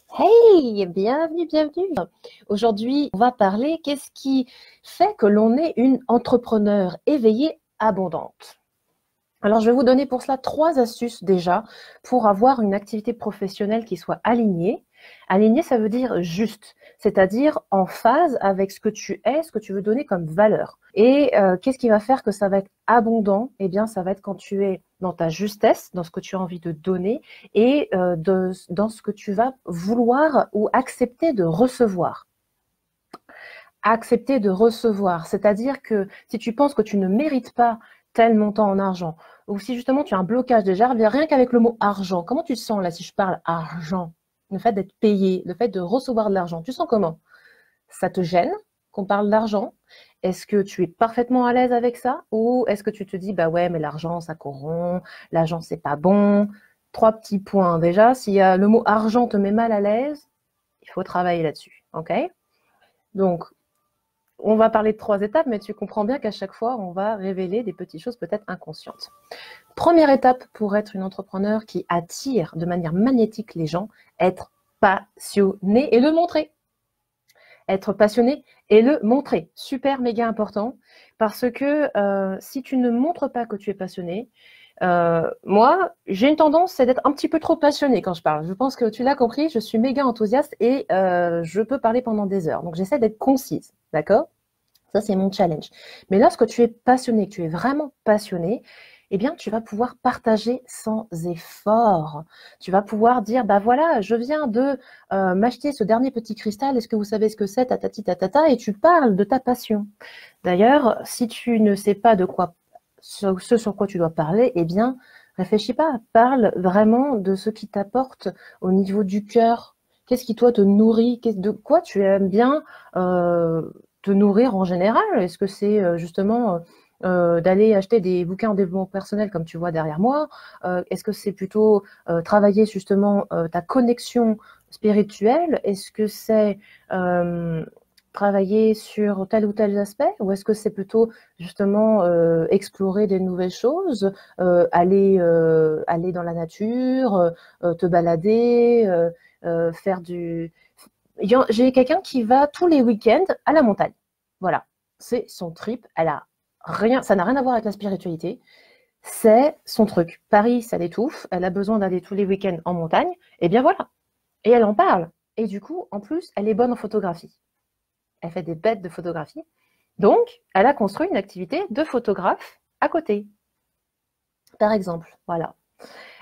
Hey, bienvenue, bienvenue. Aujourd'hui, on va parler qu'est-ce qui fait que l'on est une entrepreneur éveillée abondante. Alors, je vais vous donner pour cela 3 astuces déjà pour avoir une activité professionnelle qui soit alignée. Alignée, ça veut dire juste, c'est-à-dire en phase avec ce que tu es, ce que tu veux donner comme valeur. Et qu'est-ce qui va faire que ça va être abondant? Eh bien, ça va être quand tu es dans ta justesse, dans ce que tu as envie de donner et dans ce que tu vas vouloir ou accepter de recevoir. Accepter de recevoir, c'est-à-dire que si tu penses que tu ne mérites pas tel montant en argent, ou si justement tu as un blocage déjà, rien qu'avec le mot argent, comment tu te sens là si je parle argent? Le fait d'être payé, le fait de recevoir de l'argent, tu sens comment? Ça te gêne qu'on parle d'argent? Est-ce que tu es parfaitement à l'aise avec ça? Ou est-ce que tu te dis, bah ouais, mais l'argent, ça corrompt, l'argent, c'est pas bon? 3 petits points. Déjà, si le mot argent te met mal à l'aise, il faut travailler là-dessus, ok? Donc, on va parler de 3 étapes, mais tu comprends bien qu'à chaque fois, on va révéler des petites choses peut-être inconscientes. Première étape pour être une entrepreneur qui attire de manière magnétique les gens, être passionné et le montrer. Être passionné et le montrer. Super, méga important. Parce que si tu ne montres pas que tu es passionné, moi, j'ai une tendance, c'est d'être un petit peu trop passionnée quand je parle. Je pense que tu l'as compris, je suis méga enthousiaste et je peux parler pendant des heures. Donc, j'essaie d'être concise, d'accord? Ça, c'est mon challenge. Mais lorsque tu es passionné, que tu es vraiment passionné, eh bien, tu vas pouvoir partager sans effort. Tu vas pouvoir dire, bah voilà, je viens de m'acheter ce dernier petit cristal, est-ce que vous savez ce que c'est, tatati tatata, et tu parles de ta passion. D'ailleurs, si tu ne sais pas de quoi, ce sur quoi tu dois parler, eh bien, réfléchis pas, parle vraiment de ce qui t'apporte au niveau du cœur. Qu'est-ce qui, toi, te nourrit? De quoi tu aimes bien te nourrir en général? Est-ce que c'est justement d'aller acheter des bouquins en développement personnel comme tu vois derrière moi? Est-ce que c'est plutôt travailler justement ta connexion spirituelle? Est-ce que c'est travailler sur tel ou tel aspect? Ou est-ce que c'est plutôt justement explorer des nouvelles choses, aller dans la nature, te balader, faire du... J'ai quelqu'un qui va tous les week-ends à la montagne. Voilà, c'est son trip. Elle a rien, ça n'a rien à voir avec la spiritualité. C'est son truc. Paris, ça l'étouffe. Elle a besoin d'aller tous les week-ends en montagne. Et bien voilà. Et elle en parle. Et du coup, en plus, elle est bonne en photographie. Elle fait des bêtes de photographie. Donc, elle a construit une activité de photographe à côté, par exemple. Voilà.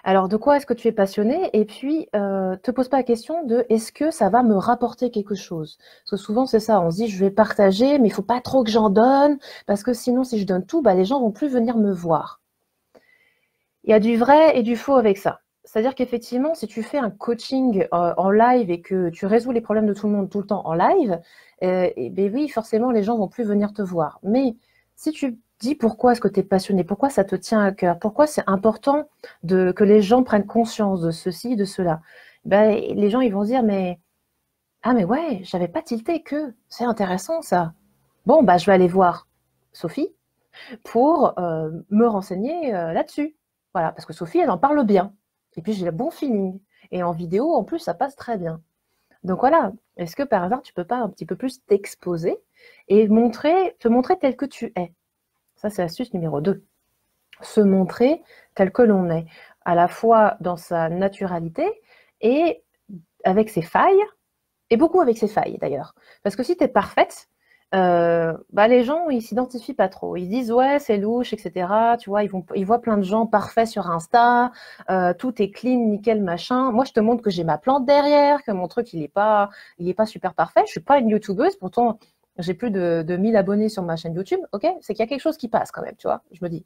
Alors, de quoi est-ce que tu es passionné? Et puis, te pose pas la question de est-ce que ça va me rapporter quelque chose? Parce que souvent, c'est ça, on se dit je vais partager, mais il faut pas trop que j'en donne, parce que sinon, si je donne tout, bah, les gens vont plus venir me voir. Il y a du vrai et du faux avec ça. C'est-à-dire qu'effectivement, si tu fais un coaching en live et que tu résous les problèmes de tout le monde tout le temps en live, et ben oui, forcément, les gens vont plus venir te voir. Mais si tu dis pourquoi est-ce que tu es passionné, pourquoi ça te tient à cœur, pourquoi c'est important que les gens prennent conscience de ceci, de cela, ben, les gens ils vont se dire mais ah mais ouais, j'avais pas tilté que c'est intéressant ça. Bon bah je vais aller voir Sophie pour me renseigner là-dessus. Voilà, parce que Sophie, elle en parle bien. Et puis j'ai le bon feeling. Et en vidéo, en plus, ça passe très bien. Donc voilà, est-ce que par hasard, tu peux pas un petit peu plus t'exposer et te montrer tel que tu es? Ça, c'est l'astuce numéro 2. Se montrer tel que l'on est, à la fois dans sa naturalité et avec ses failles, et beaucoup avec ses failles d'ailleurs. Parce que si tu es parfaite, bah les gens, ils s'identifient pas trop. Ils disent ouais, c'est louche, etc. Tu vois, ils voient plein de gens parfaits sur Insta, tout est clean, nickel, machin. Moi, je te montre que j'ai ma plante derrière, que mon truc, il est pas super parfait. Je suis pas une youtubeuse, pourtant, j'ai plus de 1000 abonnés sur ma chaîne YouTube. Ok, c'est qu'il y a quelque chose qui passe quand même, tu vois. Je me dis.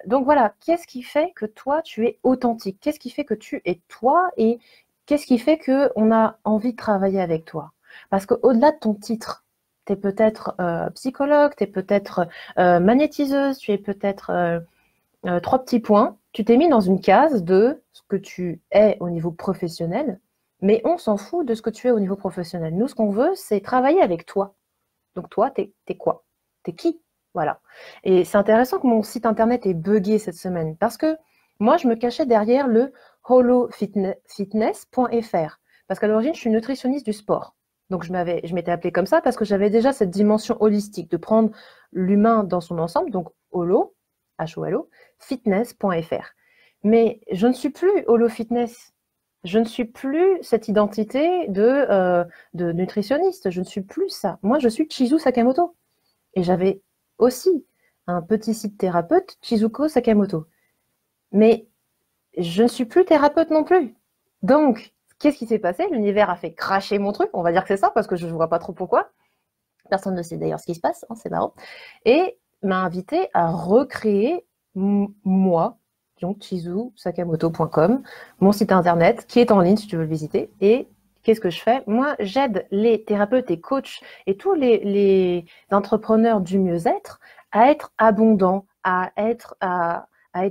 Donc voilà, qu'est-ce qui fait que toi, tu es authentique? Qu'est-ce qui fait que tu es toi et qu'est-ce qui fait qu'on a envie de travailler avec toi? Parce qu'au-delà de ton titre, tu es peut-être psychologue, tu es peut-être magnétiseuse, tu es peut-être 3 petits points. Tu t'es mis dans une case de ce que tu es au niveau professionnel, mais on s'en fout de ce que tu es au niveau professionnel. Nous, ce qu'on veut, c'est travailler avec toi. Donc toi, t'es quoi? T'es qui? Voilà. Et c'est intéressant que mon site internet ait buggé cette semaine parce que moi, je me cachais derrière le holofitness.fr Parce qu'à l'origine, je suis nutritionniste du sport. Donc, je m'étais appelée comme ça parce que j'avais déjà cette dimension holistique de prendre l'humain dans son ensemble, donc holo, H-O-L-O, fitness.fr. Mais je ne suis plus holo fitness. Je ne suis plus cette identité de nutritionniste. Je ne suis plus ça. Moi, je suis Chizu Sakamoto. Et j'avais aussi un petit site thérapeute, Chizuko Sakamoto. Mais je ne suis plus thérapeute non plus. Donc, qu'est-ce qui s'est passé? L'univers a fait cracher mon truc, on va dire que c'est ça, parce que je ne vois pas trop pourquoi. Personne ne sait d'ailleurs ce qui se passe, hein, c'est marrant. Et m'a invité à recréer moi, donc chizusakamoto.com, mon site internet, qui est en ligne si tu veux le visiter. Et qu'est-ce que je fais? Moi, j'aide les thérapeutes et coachs et tous les entrepreneurs du mieux-être à être abondants, à être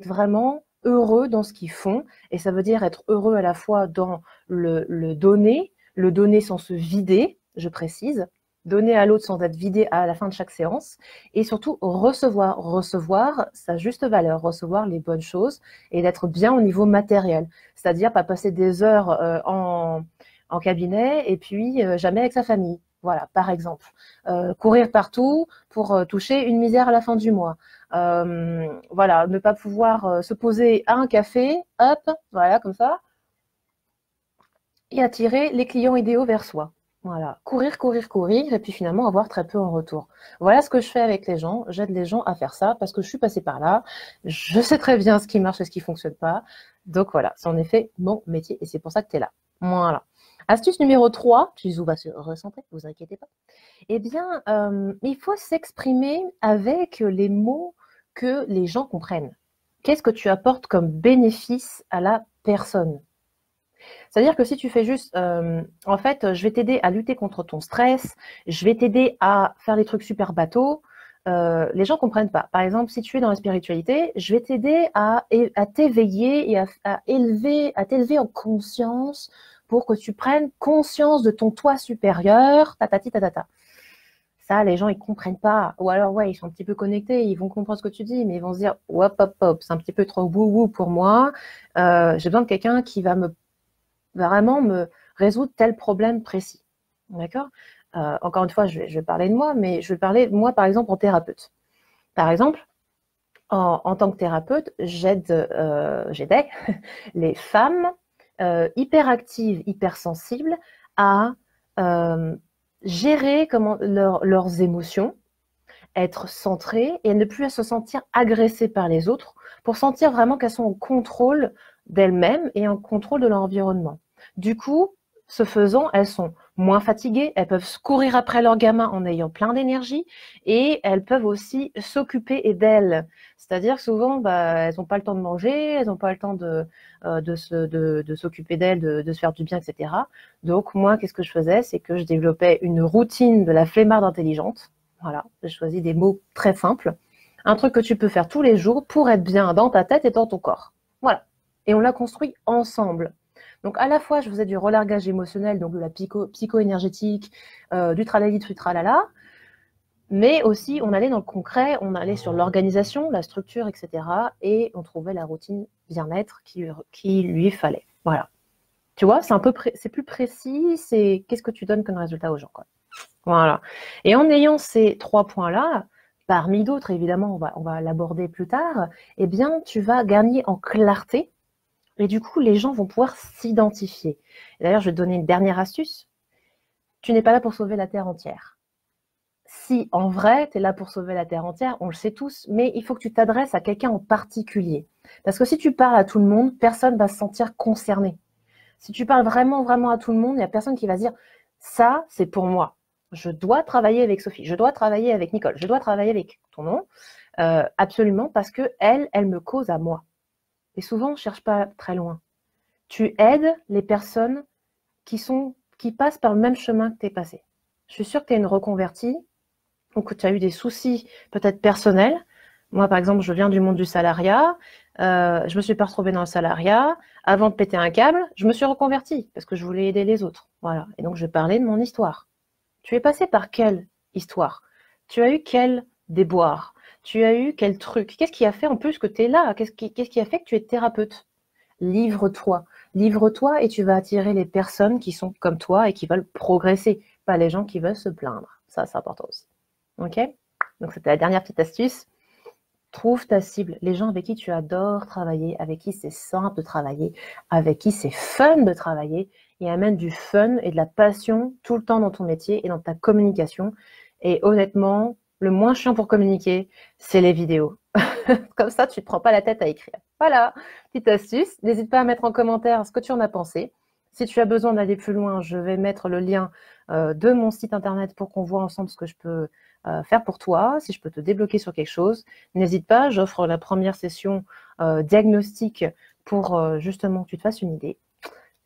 vraiment heureux dans ce qu'ils font. Et ça veut dire être heureux à la fois dans le donner sans se vider, je précise, donner à l'autre sans être vidé à la fin de chaque séance, et surtout recevoir sa juste valeur, recevoir les bonnes choses et d'être bien au niveau matériel. C'est-à-dire pas passer des heures en cabinet et puis jamais avec sa famille. Voilà, par exemple. Courir partout pour toucher une misère à la fin du mois. Voilà, ne pas pouvoir se poser à un café, hop, voilà, comme ça, et attirer les clients idéaux vers soi. Voilà, courir, et puis finalement avoir très peu en retour. Voilà ce que je fais avec les gens. J'aide les gens à faire ça parce que je suis passée par là. Je sais très bien ce qui marche et ce qui fonctionne pas. Donc voilà, c'est en effet mon métier et c'est pour ça que tu es là. Voilà. Astuce numéro 3, Chizou va se recentrer, vous inquiétez pas. Eh bien, il faut s'exprimer avec les mots que les gens comprennent. Qu'est-ce que tu apportes comme bénéfice à la personne? C'est-à-dire que si tu fais juste, en fait, je vais t'aider à lutter contre ton stress, je vais t'aider à faire des trucs super bateaux, les gens comprennent pas. Par exemple, si tu es dans la spiritualité, je vais t'aider à t'éveiller et à t'élever en conscience pour que tu prennes conscience de ton toi supérieur, tatati tatata. Ça, les gens, ils comprennent pas. Ou alors, ouais, ils sont un petit peu connectés, ils vont comprendre ce que tu dis, mais ils vont se dire, hop, hop, hop, c'est un petit peu trop wou-wou pour moi. J'ai besoin de quelqu'un qui va vraiment me résoudre tel problème précis. D'accord? Encore une fois, je vais parler de moi, mais je vais parler, moi, par exemple, en thérapeute. Par exemple, en tant que thérapeute, j'aidais les femmes hyperactives, hypersensibles à gérer leurs émotions, être centrées et ne plus se sentir agressées par les autres pour sentir vraiment qu'elles sont en contrôle d'elles-mêmes et en contrôle de leur environnement. Du coup, ce faisant, elles sont moins fatiguées, elles peuvent courir après leur gamin en ayant plein d'énergie et elles peuvent aussi s'occuper d'elles. C'est-à-dire que souvent, elles n'ont pas le temps de manger, elles n'ont pas le temps de s'occuper d'elles, de se faire du bien, etc. Donc moi, qu'est-ce que je faisais? C'est que je développais une routine de la flemmarde intelligente. Voilà, j'ai choisi des mots très simples. Un truc que tu peux faire tous les jours pour être bien dans ta tête et dans ton corps. Voilà. Et on l'a construit ensemble. Donc à la fois, je faisais du relargage émotionnel, donc de la psycho-énergétique, du tralali, du tralala, mais aussi on allait dans le concret, on allait sur l'organisation, la structure, etc. Et on trouvait la routine bien-être qui lui fallait. Voilà. Tu vois, c'est plus précis, c'est qu'est-ce que tu donnes comme résultat aux gens, quoi. Voilà. Et en ayant ces 3 points-là, parmi d'autres, évidemment, on va l'aborder plus tard, eh bien, tu vas gagner en clarté et du coup, les gens vont pouvoir s'identifier. D'ailleurs, je vais te donner une dernière astuce. Tu n'es pas là pour sauver la Terre entière. Si, en vrai, tu es là pour sauver la Terre entière, on le sait tous, mais il faut que tu t'adresses à quelqu'un en particulier. Parce que si tu parles à tout le monde, personne ne va se sentir concerné. Si tu parles vraiment, vraiment à tout le monde, il n'y a personne qui va se dire « ça, c'est pour moi ». Je dois travailler avec Sophie, je dois travailler avec Nicole, je dois travailler avec ton nom, absolument, parce que elle me cause à moi. Et souvent, on ne cherche pas très loin. Tu aides les personnes qui passent par le même chemin que tu es passé. Je suis sûre que tu es une reconvertie, ou que tu as eu des soucis peut-être personnels. Moi, par exemple, je viens du monde du salariat, je me suis pas retrouvée dans le salariat. Avant de péter un câble, je me suis reconvertie parce que je voulais aider les autres. Voilà. Et donc, je vais parler de mon histoire. Tu es passé par quelle histoire? Tu as eu quel déboire? Tu as eu quel truc? Qu'est-ce qui a fait en plus que tu es là? Qu'est-ce qui a fait que tu es thérapeute? Livre-toi. Livre-toi et tu vas attirer les personnes qui sont comme toi et qui veulent progresser, pas les gens qui veulent se plaindre. Ça, c'est important aussi. Ok? Donc, c'était la dernière petite astuce. Trouve ta cible, les gens avec qui tu adores travailler, avec qui c'est simple de travailler, avec qui c'est fun de travailler, et amène du fun et de la passion tout le temps dans ton métier et dans ta communication. Et honnêtement, le moins chiant pour communiquer, c'est les vidéos. Comme ça, tu ne te prends pas la tête à écrire. Voilà, petite astuce. N'hésite pas à mettre en commentaire ce que tu en as pensé. Si tu as besoin d'aller plus loin, je vais mettre le lien de mon site internet pour qu'on voit ensemble ce que je peux faire pour toi, si je peux te débloquer sur quelque chose. N'hésite pas, j'offre la première session diagnostic pour justement que tu te fasses une idée.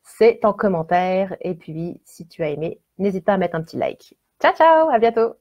C'est en commentaire. Et puis, si tu as aimé, n'hésite pas à mettre un petit like. Ciao, ciao, à bientôt.